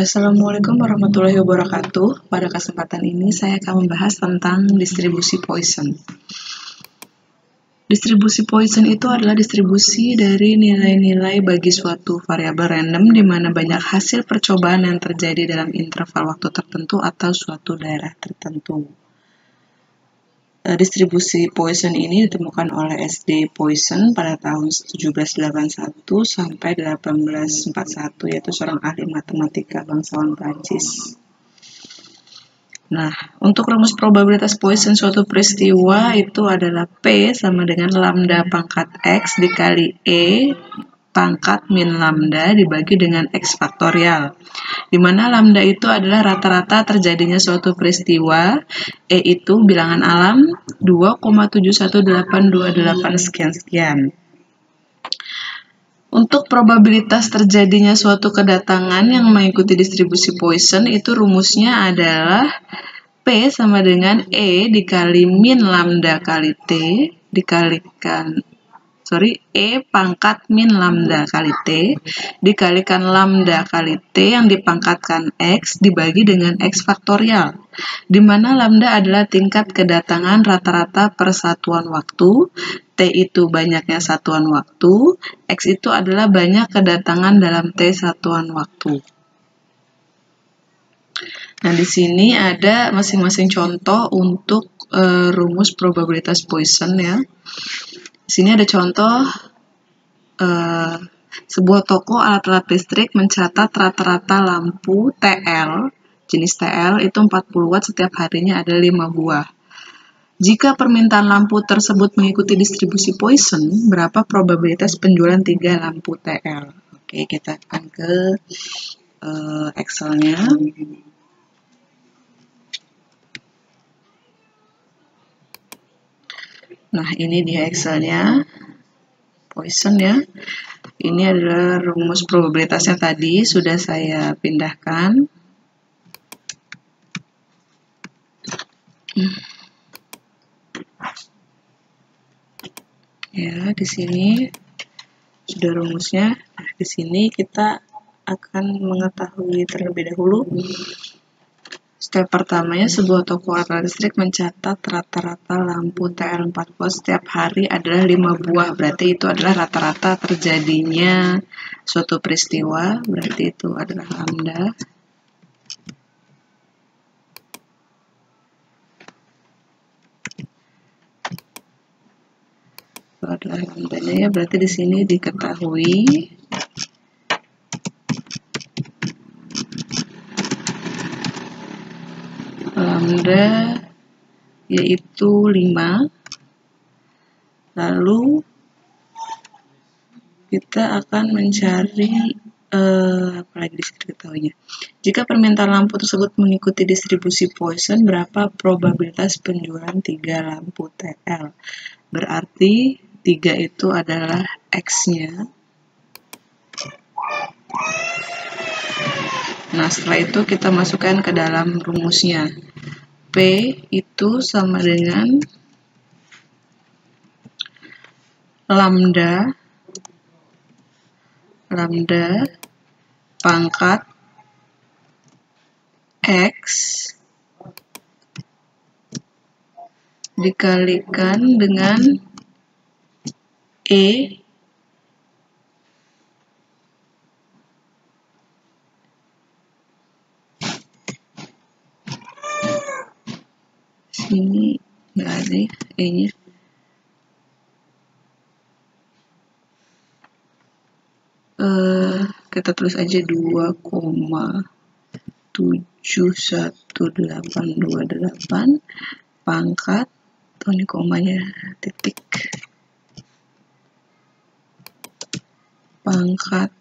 Assalamualaikum warahmatullahi wabarakatuh. Pada kesempatan ini saya akan membahas tentang distribusi Poisson. Distribusi Poisson itu adalah distribusi dari nilai-nilai bagi suatu variabel random di mana banyak hasil percobaan yang terjadi dalam interval waktu tertentu atau suatu daerah tertentu. Distribusi Poisson ini ditemukan oleh S.D. Poisson pada tahun 1781 sampai 1841, yaitu seorang ahli matematika bangsawan Prancis. Nah, untuk rumus probabilitas Poisson suatu peristiwa itu adalah P sama dengan lambda pangkat X dikali E pangkat min lambda dibagi dengan X faktorial, di mana lambda itu adalah rata-rata terjadinya suatu peristiwa, E itu bilangan alam 2,71828 sekian-sekian. Untuk probabilitas terjadinya suatu kedatangan yang mengikuti distribusi Poisson itu rumusnya adalah P sama dengan E dikali min lambda kali T dikalikan E pangkat min lambda kali T dikalikan lambda kali T yang dipangkatkan X dibagi dengan X faktorial, di mana lambda adalah tingkat kedatangan rata-rata per satuan waktu, T itu banyaknya satuan waktu, X itu adalah banyak kedatangan dalam T satuan waktu. Nah, di sini ada masing-masing contoh untuk rumus probabilitas Poisson ya. Di sini ada contoh sebuah toko alat-alat listrik mencatat rata-rata lampu TL, jenis TL itu 40 watt setiap harinya ada 5 buah. Jika permintaan lampu tersebut mengikuti distribusi Poisson, berapa probabilitas penjualan 3 lampu TL? Oke, kita akan ke Excel-nya. Nah, ini dia Excel-nya, Poisson ya. Ini adalah rumus probabilitasnya tadi, sudah saya pindahkan. Ya, di sini sudah rumusnya. Nah, di sini kita akan mengetahui terlebih dahulu. Step pertamanya, sebuah toko alat listrik mencatat rata-rata lampu TL4 volt setiap hari adalah 5 buah. Berarti itu adalah rata-rata terjadinya suatu peristiwa. Berarti itu adalah lambda. Itu adalah lambdanya ya. Berarti di sini diketahui lambda yaitu 5. Lalu kita akan mencari apalagi di sini diketahuinya. Jika permintaan lampu tersebut mengikuti distribusi Poisson, berapa probabilitas penjualan 3 lampu TL? Berarti 3 itu adalah X-nya. Nah, setelah itu kita masukkan ke dalam rumusnya. P itu sama dengan lambda pangkat X dikalikan dengan E sini nggak ada E-nya. Kita tulis aja 2,71828 pangkat, ini komanya titik, pangkat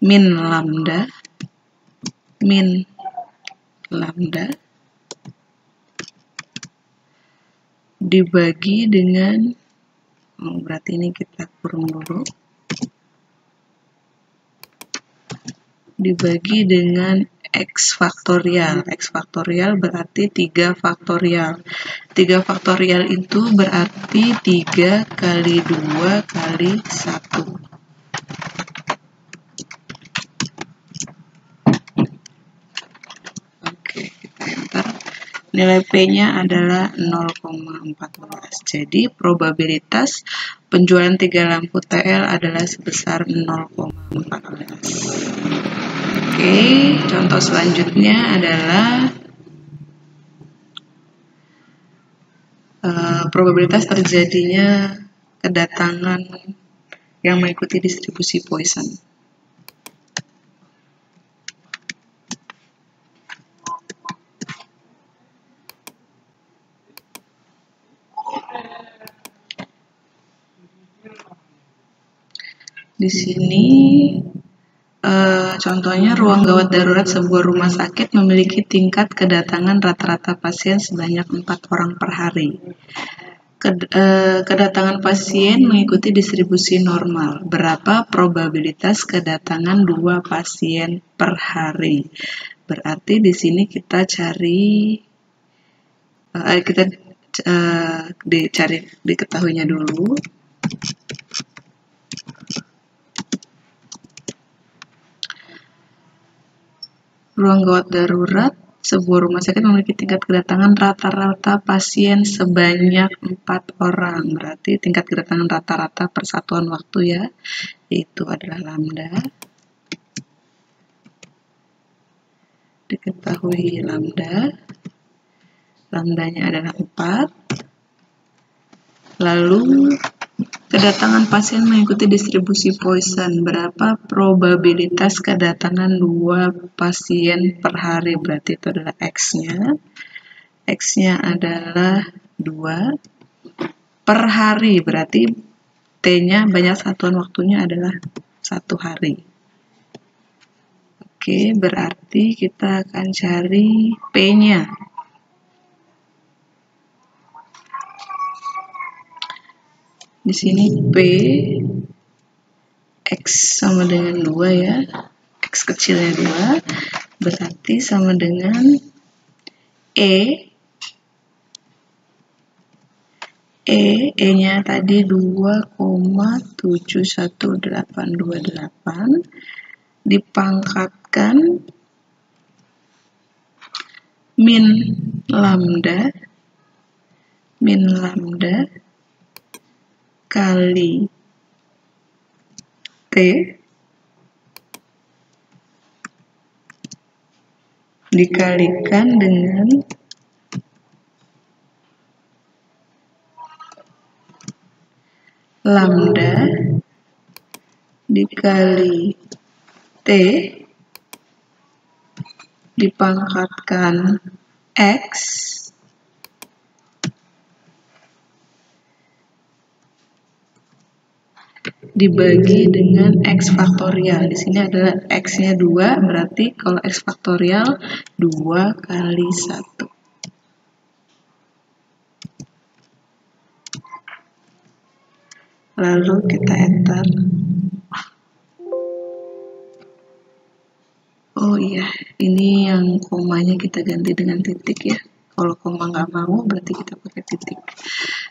min lambda dibagi dengan, berarti ini kita kurung dulu, dibagi dengan X faktorial. X faktorial berarti 3 faktorial. 3 faktorial itu berarti 3 kali 2 kali 1. nilai P-nya adalah 0,14. Jadi probabilitas penjualan 3 lampu TL adalah sebesar 0,14. Oke, contoh selanjutnya adalah probabilitas terjadinya kedatangan yang mengikuti distribusi Poisson. Di sini contohnya ruang gawat darurat sebuah rumah sakit memiliki tingkat kedatangan rata-rata pasien sebanyak 4 orang per hari. Kedatangan pasien mengikuti distribusi normal. Berapa probabilitas kedatangan 2 pasien per hari? Berarti di sini kita cari diketahuinya dulu. Ruang gawat darurat sebuah rumah sakit memiliki tingkat kedatangan rata-rata pasien sebanyak 4 orang. Berarti tingkat kedatangan rata-rata per satuan waktu ya, yaitu adalah lambda. Diketahui lambdanya adalah 4. Lalu kedatangan pasien mengikuti distribusi Poisson. Berapa probabilitas kedatangan 2 pasien per hari? Berarti itu adalah X-nya. X-nya adalah 2 per hari. Berarti T-nya banyak satuan waktunya adalah 1 hari. Oke, berarti kita akan cari P-nya. Di sini P X sama dengan 2 ya. X kecilnya 2. Berarti sama dengan E-nya tadi 2,71828 dipangkatkan min lambda kali T dikalikan dengan lambda dikali T dipangkatkan X dibagi dengan X faktorial. Di sini adalah X-nya 2, berarti kalau X faktorial 2 kali 1. Lalu kita enter. Oh iya, ini yang komanya kita ganti dengan titik ya. Kalau koma nggak mau, berarti kita pakai titik.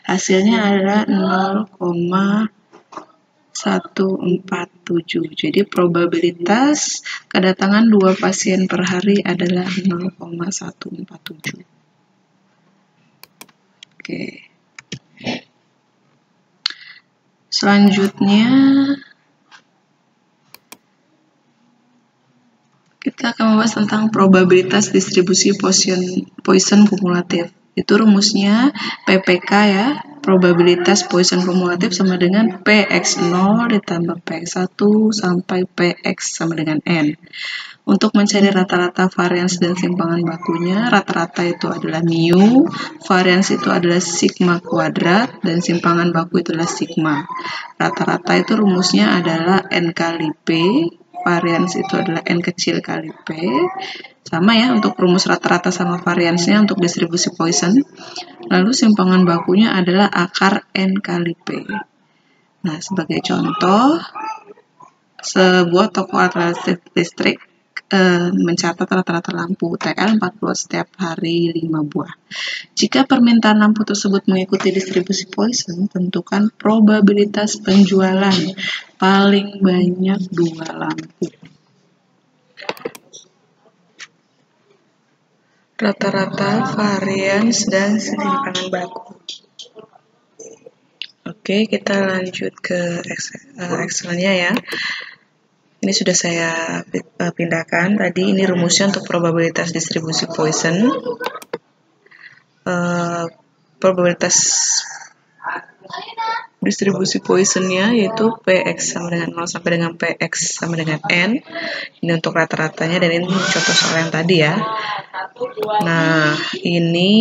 Hasilnya adalah 0,147. Jadi probabilitas kedatangan 2 pasien per hari adalah 0,147. Oke. Selanjutnya kita akan membahas tentang probabilitas distribusi Poisson kumulatif. Itu rumusnya PPK ya, probabilitas Poisson kumulatif sama dengan PX0 ditambah PX1 sampai PX sama dengan N. Untuk mencari rata-rata varians dan simpangan bakunya, rata-rata itu adalah mu, varians itu adalah sigma kuadrat, dan simpangan baku itu adalah sigma. Rata-rata itu rumusnya adalah N kali P, varians itu adalah N kecil kali P. Sama ya untuk rumus rata-rata sama variansnya untuk distribusi Poisson. Lalu simpangan bakunya adalah akar N kali P. Nah, sebagai contoh, sebuah toko alat listrik mencatat rata-rata lampu TL 40 setiap hari 5 buah. Jika permintaan lampu tersebut mengikuti distribusi Poisson, tentukan probabilitas penjualan paling banyak 2 lampu. rata-rata, varians, dan simpanan baku. Oke, kita lanjut ke Excel-nya ya. Ini sudah saya pindahkan. Tadi ini rumusnya untuk probabilitas distribusi Poisson. Probabilitas distribusi Poisson-nya yaitu Px sama dengan 0 sampai dengan Px sama dengan N. Ini untuk rata-ratanya dan ini contoh soal yang tadi ya. Nah, ini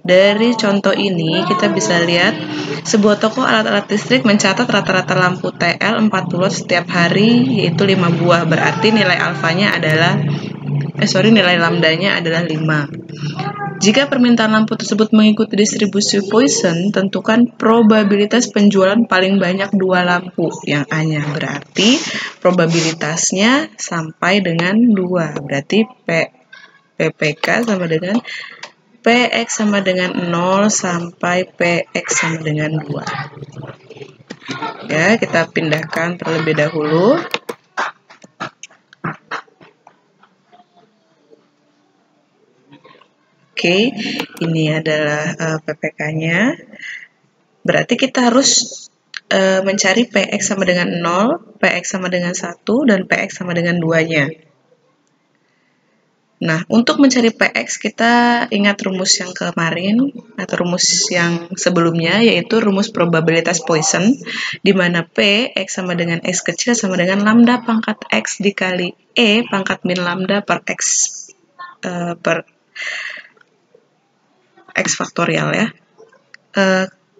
dari contoh ini kita bisa lihat sebuah toko alat-alat listrik mencatat rata-rata lampu TL 40 watt setiap hari yaitu 5 buah. Berarti nilai alfanya adalah nilai lambdanya adalah 5. Jika permintaan lampu tersebut mengikuti distribusi Poisson, tentukan probabilitas penjualan paling banyak 2 lampu yang A-nya. Berarti probabilitasnya sampai dengan 2. Berarti PPK sama dengan PX sama dengan 0 sampai PX sama dengan 2. Ya, kita pindahkan terlebih dahulu. Oke, ini adalah PPK-nya. Berarti kita harus mencari PX sama dengan 0, PX sama dengan 1, dan PX sama dengan 2-nya. Nah, untuk mencari PX kita ingat rumus yang kemarin atau rumus yang sebelumnya yaitu rumus probabilitas Poisson di mana P X sama dengan X kecil sama dengan lambda pangkat X dikali E pangkat min lambda per X X faktorial ya.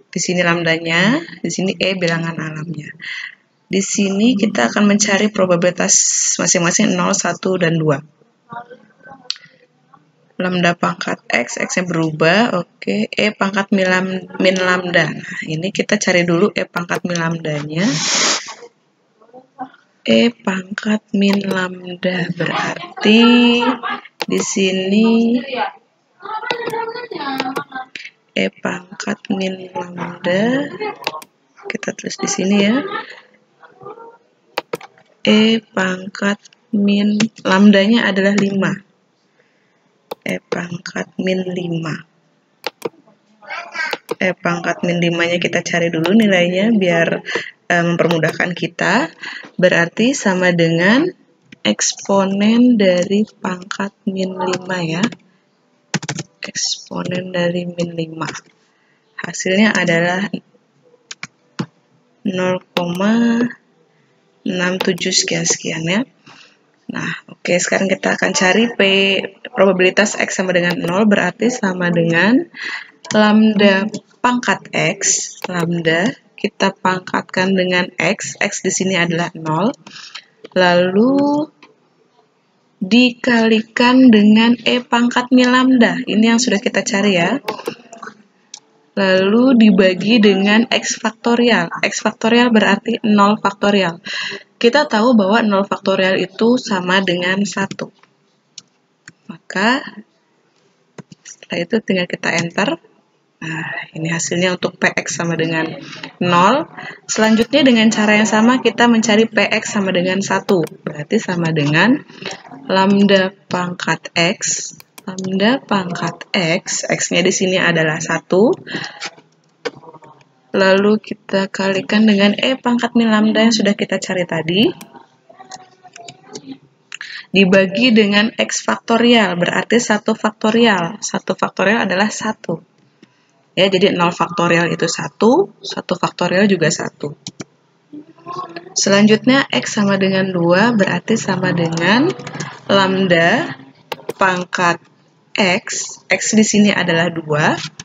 Di sini lambdanya, di sini E bilangan alamnya. Di sini kita akan mencari probabilitas masing-masing 0, 1, dan 2. Lambda pangkat X, X-nya berubah, oke, E pangkat min lambda. Nah, ini kita cari dulu E pangkat min lambdanya. E pangkat min lambda berarti di sini E pangkat min lambda, kita tulis di sini ya. E pangkat min lambdanya adalah 5. E pangkat min 5. E pangkat min 5-nya kita cari dulu nilainya biar mempermudahkan kita. Berarti sama dengan eksponen dari pangkat min 5 ya. Eksponen dari min 5. Hasilnya adalah 0,67 sekian-sekian ya. Nah, oke, sekarang kita akan cari probabilitas X sama dengan 0 berarti sama dengan lambda pangkat X. Lambda kita pangkatkan dengan X. X di sini adalah 0. Lalu dikalikan dengan E pangkat min lambda. Ini yang sudah kita cari ya. Lalu dibagi dengan X faktorial. X faktorial berarti 0 faktorial. Kita tahu bahwa 0 faktorial itu sama dengan 1. Maka setelah itu tinggal kita enter. Nah, ini hasilnya untuk PX sama dengan 0. Selanjutnya dengan cara yang sama kita mencari PX sama dengan 1. Berarti sama dengan lambda pangkat X. Lambda pangkat X. X-nya di sini adalah 1. Lalu kita kalikan dengan E pangkat min lambda yang sudah kita cari tadi. Dibagi dengan X faktorial, berarti 1 faktorial. 1 faktorial adalah 1. Ya, jadi 0 faktorial itu 1, 1 faktorial juga 1. Selanjutnya X sama dengan 2, berarti sama dengan lambda pangkat X. X di sini adalah 2.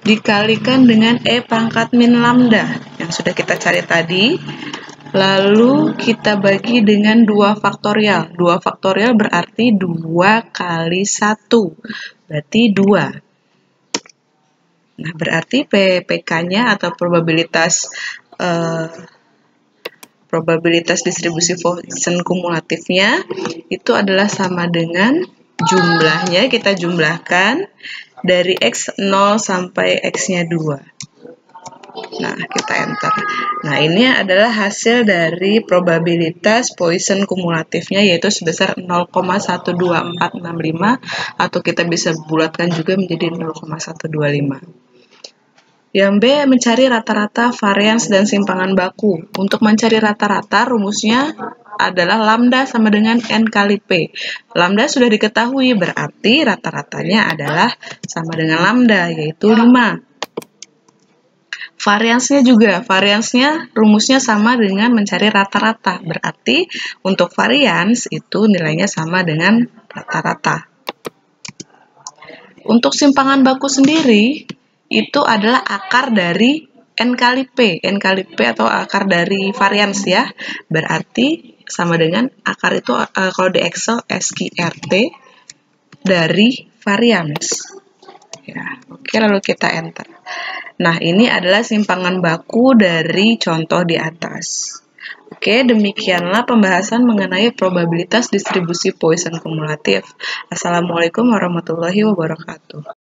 Dikalikan dengan E pangkat min lambda yang sudah kita cari tadi. Lalu kita bagi dengan 2 faktorial. 2 faktorial berarti 2 kali 1. Berarti 2. Nah, berarti PPK-nya atau probabilitas distribusi Poisson kumulatifnya itu adalah sama dengan jumlahnya, kita jumlahkan dari X 0 sampai X-nya 2. Nah, kita enter. Nah, ini adalah hasil dari probabilitas Poisson kumulatifnya, yaitu sebesar 0,12465, atau kita bisa bulatkan juga menjadi 0,125. Yang B, mencari rata-rata varians dan simpangan baku. Untuk mencari rata-rata, rumusnya adalah lambda sama dengan N kali P. Lambda sudah diketahui, berarti rata-ratanya adalah sama dengan lambda, yaitu 5. Variansnya juga, rumusnya sama dengan mencari rata-rata. Berarti untuk varians itu nilainya sama dengan rata-rata. Untuk simpangan baku sendiri, itu adalah akar dari N kali P. N kali P atau akar dari varians ya. Berarti sama dengan akar itu kalau di Excel SQRT dari varians. Ya, oke, lalu kita enter. Nah, ini adalah simpangan baku dari contoh di atas. Oke, demikianlah pembahasan mengenai probabilitas distribusi Poisson kumulatif. Assalamualaikum warahmatullahi wabarakatuh.